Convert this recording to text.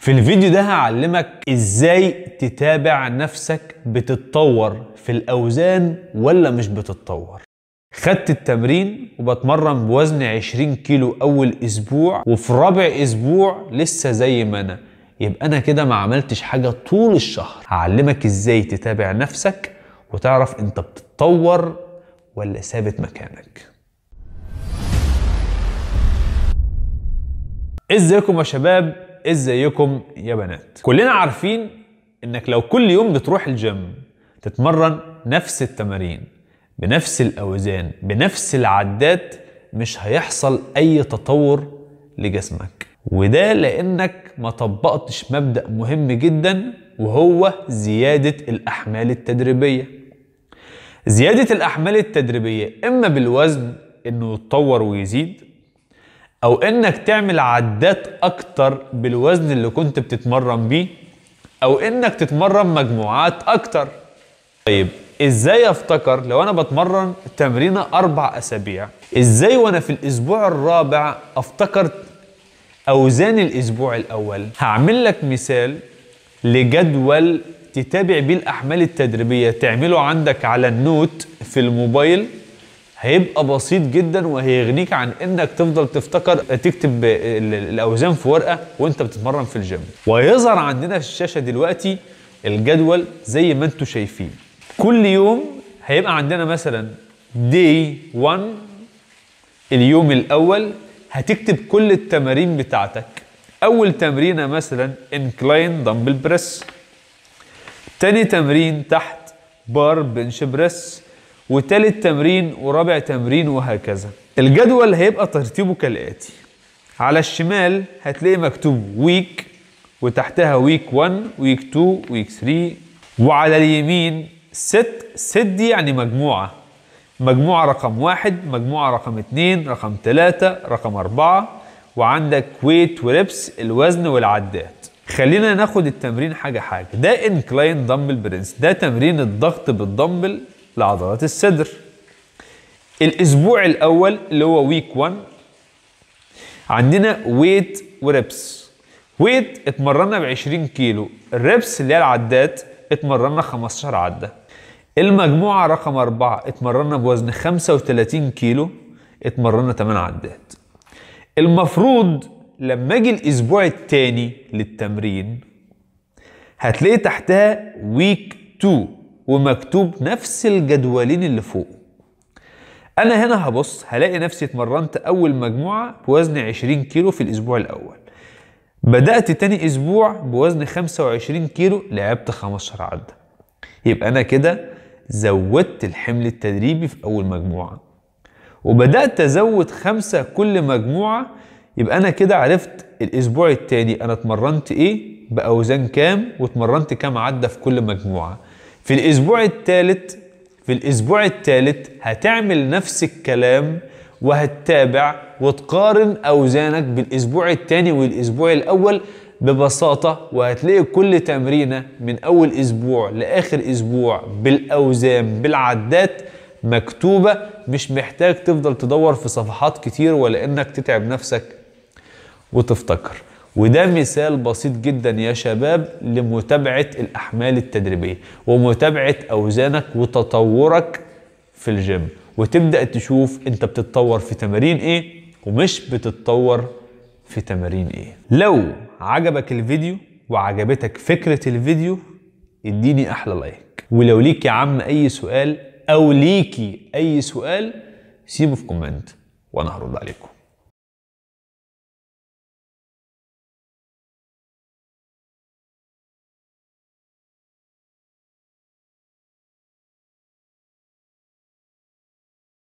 في الفيديو ده هعلمك ازاي تتابع نفسك بتتطور في الاوزان ولا مش بتتطور. خدت التمرين وبتمرن بوزن 20 كيلو اول اسبوع، وفي رابع اسبوع لسه زي ما انا، يبقى انا كده ما عملتش حاجة طول الشهر. هعلمك ازاي تتابع نفسك وتعرف انت بتتطور ولا ثابت مكانك. ازيكم يا شباب، ازيكم يا بنات. كلنا عارفين انك لو كل يوم بتروح الجيم تتمرن نفس التمارين بنفس الاوزان بنفس العدات، مش هيحصل اي تطور لجسمك، وده لانك ما طبقتش مبدأ مهم جدا، وهو زيادة الاحمال التدريبية. زيادة الاحمال التدريبية اما بالوزن انه يتطور ويزيد، او انك تعمل عدات اكتر بالوزن اللي كنت بتتمرن بيه، او انك تتمرن مجموعات اكتر. طيب ازاي افتكر لو انا بتمرن تمرينة 4 اسابيع؟ ازاي وانا في الاسبوع الرابع افتكر اوزان الاسبوع الاول؟ هعمل لك مثال لجدول تتابع بيه الاحمال التدريبية، تعمله عندك على النوت في الموبايل. هيبقى بسيط جدا وهيغنيك عن انك تفضل تكتب الاوزان في ورقه وانت بتتمرن في الجيم. وهيظهر عندنا في الشاشه دلوقتي الجدول زي ما انتم شايفين. كل يوم هيبقى عندنا مثلا دي 1، اليوم الاول هتكتب كل التمارين بتاعتك. اول تمرينه مثلا انكلاين دمبل بريس، تاني تمرين تحت بار بنش بريس، وتالت تمرين ورابع تمرين، وهكذا. الجدول هيبقى ترتيبه كالآتي: على الشمال هتلاقي مكتوب ويك، وتحتها ويك 1، ويك 2، ويك 3، وعلى اليمين ست دي يعني مجموعة رقم 1، مجموعة رقم 2، رقم 3، رقم 4، وعندك ويت وريبس الوزن والعدات. خلينا ناخد التمرين حاجة. ده انكلاين دمبل برنس، ده تمرين الضغط بالدمبل لعضلات الصدر. الاسبوع الاول اللي هو ويك 1 عندنا ويت وريبس. ويت اتمرنا ب 20 كيلو، الريبس اللي هي العدات اتمرنا 15 عده. المجموعه رقم 4 اتمرنا بوزن 35 كيلو، اتمرنا 8 عدات. المفروض لما اجي الاسبوع الثاني للتمرين هتلاقي تحتها ويك 2 ومكتوب نفس الجدولين اللي فوق. انا هنا هبص هلاقي نفسي اتمرنت اول مجموعة بوزن 20 كيلو في الاسبوع الاول، بدأت تاني اسبوع بوزن 25 كيلو، لعبت 15 عدة. يبقى انا كده زودت الحمل التدريبي في اول مجموعة، وبدأت ازود 5 كل مجموعة. يبقى انا كده عرفت الاسبوع التاني انا اتمرنت ايه باوزان كام، واتمرنت كام عدة في كل مجموعة. في الاسبوع الثالث هتعمل نفس الكلام، وهتتابع وتقارن اوزانك بالاسبوع الثاني والاسبوع الاول ببساطة، وهتلاقي كل تمرينة من اول اسبوع لاخر اسبوع بالاوزان بالعدات مكتوبة. مش محتاج تفضل تدور في صفحات كتير ولا انك تتعب نفسك وتفتكر. وده مثال بسيط جدا يا شباب لمتابعة الأحمال التدريبية ومتابعة أوزانك وتطورك في الجيم، وتبدأ تشوف أنت بتتطور في تمارين إيه ومش بتتطور في تمارين إيه. لو عجبك الفيديو وعجبتك فكرة الفيديو اديني أحلى لايك، ولو ليك يا عم أي سؤال أو ليكي أي سؤال سيبه في كومنت وأنا هرد عليكم.